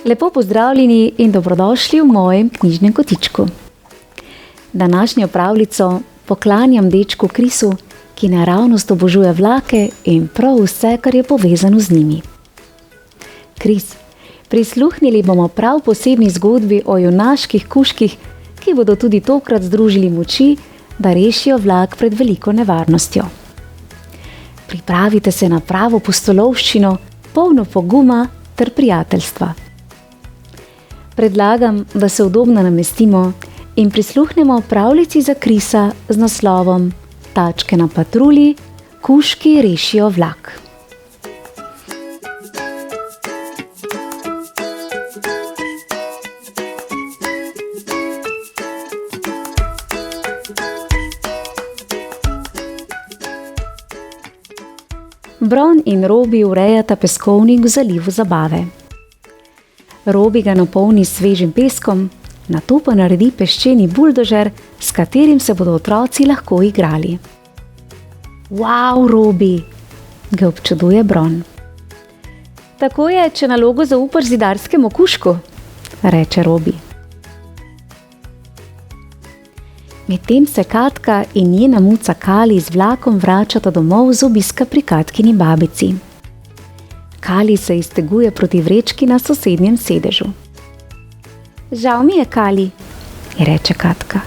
Lepo pozdravljeni in dobrodošli v mojem knjižnem kotičku. Današnjo pravljico poklanjam dečku Krisu, ki naravnost obožuje vlake in prav vse, kar je povezano z njimi. Kris, prisluhnili bomo prav posebni zgodbi o junaških kužkih, ki bodo tudi tokrat združili moči, da rešijo vlak pred veliko nevarnostjo. Pripravite se na pravo pustolovščino, polno poguma ter prijateljstva. Predlagam, da se udobno namestimo in prisluhnemo pravljici za Krisa z naslovom Tačke na patrulji, kužki rešijo vlak. Bron in Robi urejata peskovnik v zalivu Zabave. Robi ga napolni s svežim peskom, nato pa naredi peščeni buldožer, s katerim se bodo otroci lahko igrali. Wow, Robi, ga občuduje Bron. Tako je, če nalogo zaupaš zidarskemu kužku, reče Robi. Medtem se Katka in njena muca Kali z vlakom vračata domov z obiska pri Katkini babici. Kali se izteguje proti vrečki na sosednjem sedežu. Žal mi je, Kali, reče Katka.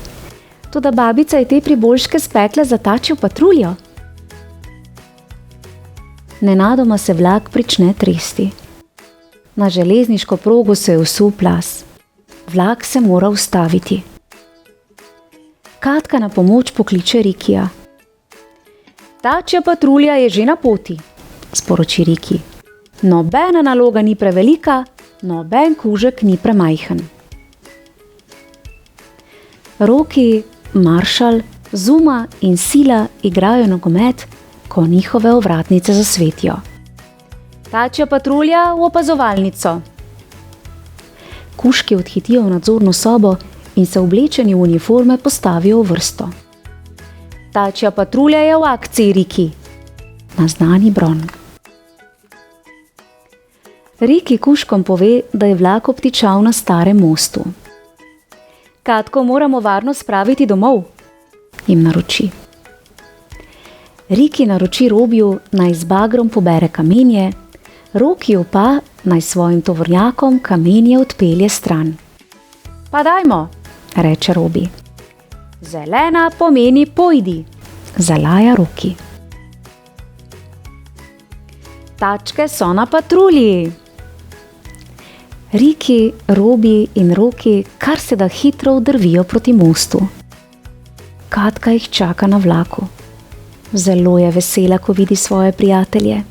Toda babica je te priboljške spekla za tačjo patruljo. Nenadoma se vlak prične tresti. Na železniško progo se je vsul plaz. Vlak se mora ustaviti. Katka na pomoč pokliče Rikija. Tačja patrulja je že na poti, sporoči Riki. Nobena naloga ni prevelika, noben kužek ni premajhen. Roki, Maršal, Zuma in Sila igrajo nogomet, ko njihove ovratnice zasvetijo. Tačja patrulja v opazovalnico. Kužki odhitijo v nadzorno sobo in se oblečeni v uniforme postavijo v vrsto. Tačja patrulja je v akciji, Riki, naznani Bron. Riki kužkom pove, da je vlak obtičal na starem mostu. Katko moramo varno spraviti domov, jim naroči. Riki naroči Robiju, naj z bagrom pobere kamenje, Rokiju pa naj svojim tovornjakom kamenje odpelje stran. Pa dajmo, reče Robi. Zelena pomeni pojdi, zalaja Roki. Tačke so na patrulji. Riki, Robi in Roki kar se da hitro vdrvijo proti mostu. Katka jih čaka na vlaku. Zelo je vesela, ko vidi svoje prijatelje.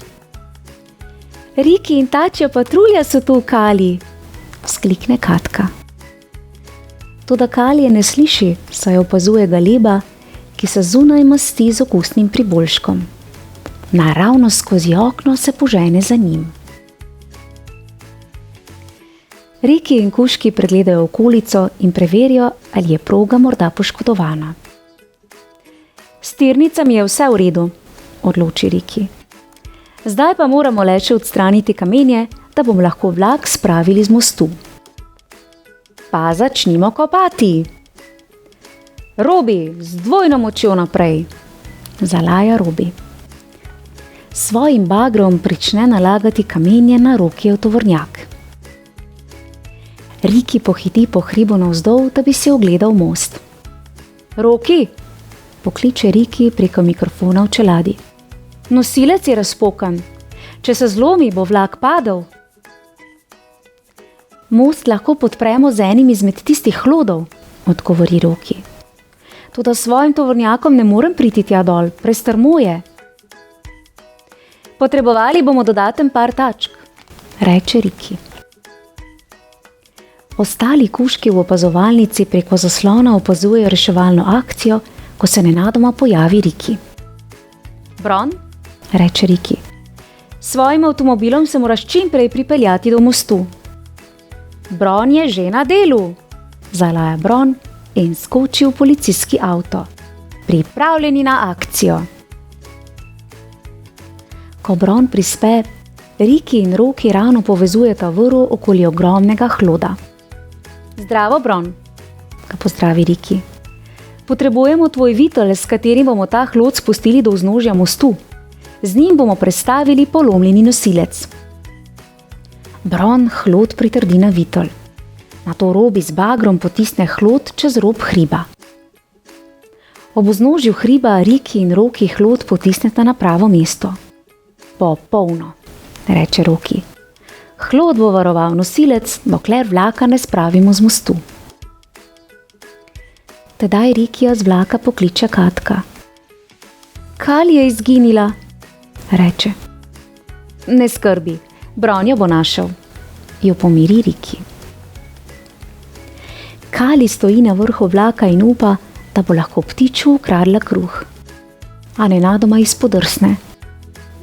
Riki in tačja patrulja so tu, Kali, vzklikne Katka. Toda Kali je ne sliši, saj opazuje galeba, ki se zunaj masti z okusnim priboljškom. Naravnost skozi okno se požene za njim. Riki in kužki pregledajo okolico in preverijo, ali je proga morda poškodovana. S tirnicami je vse v redu, odloči Riki. Zdaj pa moramo le še odstraniti kamenje, da bomo lahko vlak spravili z mostu. Pa začnimo kopati. Robi, z dvojno močjo naprej, zalaja Robi. S svojim bagrom prične nalagati kamenje na Rokijev tovornjak. Riki pohiti po hribu navzdol, da bi si ogledal most. Roki, pokliče Riki preko mikrofona v čeladi. Nosilec je razpokan. Če se zlomi, bo vlak padel. Most lahko podpremo z enim izmed tistih hlodov, odgovori Roki. Toda svojim tovornjakom ne morem priti tja dol, prestrmo je. Potrebovali bomo dodaten par tačk, reče Riki. Ostali kužki v opazovalnici preko zaslona opazujejo reševalno akcijo, ko se nenadoma pojavi Riki. Bron, reče Riki, S svojim avtomobilom se moraš čim prej pripeljati do mostu. Bron je že na delu, zalaja Bron in skoči v policijski avto. Pripravljeni na akcijo. Ko Bron prispe, Riki in Roki ravno povezujeta vrv okoli ogromnega hloda. Zdravo, Bron, ga pozdravi Riki. Potrebujemo tvoj vitel, s katerim bomo ta hlod spustili do vznožja mostu. Z njim bomo prestavili polomljeni nosilec. Bron hlod pritrdi na vitel. Nato Robi z bagrom potisne hlod čez rob hriba. Ob vznožju hriba Riki in Roki hlod potisneta na pravo mesto. Popolno, reče Roki. Hlod bo varoval nosilec, dokler vlaka ne spravimo z mostu. Tedaj Rikija z vlaka pokliče Katka. Kali je izginila, reče. Ne skrbi, Bron jo bo našel, jo pomiri Riki. Kali stoji na vrhu vlaka in upa, da bo lahko ptiču ukradla kruh. A nenadoma izpodrsne.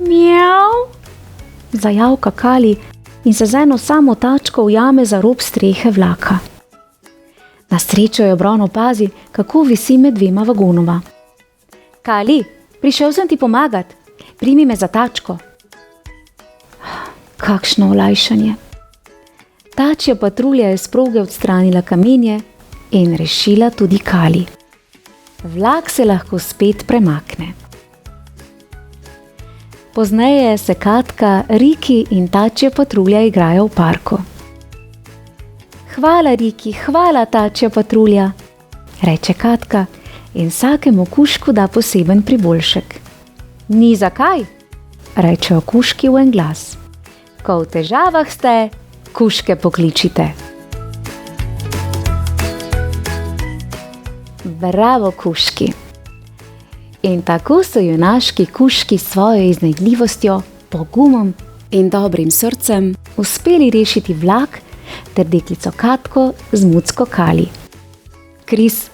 Mjav, zajavka Kali in se z eno samo tačko ujame za rob strehe vlaka. Na srečo jo Bron opazi, kako visi med dvema vagonoma. Kali, prišel sem ti pomagat, primi me za tačko. Kakšno olajšanje. Tačja patrulja je s proge odstranila kamenje in rešila tudi Kali. Vlak se lahko spet premakne. Pozneje se Katka, Riki in tačja patrulja igrajo v parku. Hvala, Riki, hvala, tačja patrulja, reče Katka in vsakemu kužku da poseben priboljšek. Ni zakaj, rečejo kužki v en glas. Ko v težavah ste, kužke pokličite. Bravo, kužki! In tako so junaški kužki s svojo iznajdljivostjo, pogumom in dobrim srcem uspeli rešiti vlak ter deklico Katko z mucko Kali. Kris,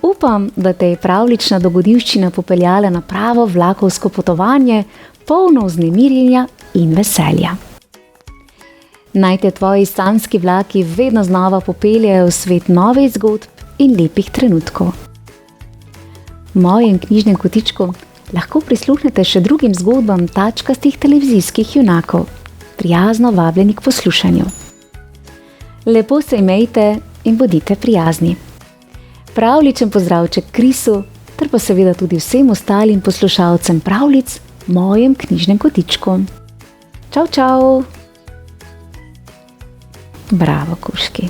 upam, da te je pravlična dogodivščina popeljala na pravo vlakovsko potovanje, polno vznemirjenja in veselja. Naj te tvoji sanjski vlaki vedno znova popeljejo v svet novih zgodb in lepih trenutkov. V mojem knjižnem kotičku lahko prisluhnete še drugim zgodbam tačkastih televizijskih junakov, prijazno vabljeni k poslušanju. Lepo se imejte in bodite prijazni. Pravličen pozdravček Krisu, ter pa seveda tudi vsem ostalim poslušalcem pravljic v mojem knjižnem kotičku. Čau, čau! Bravo, kužki!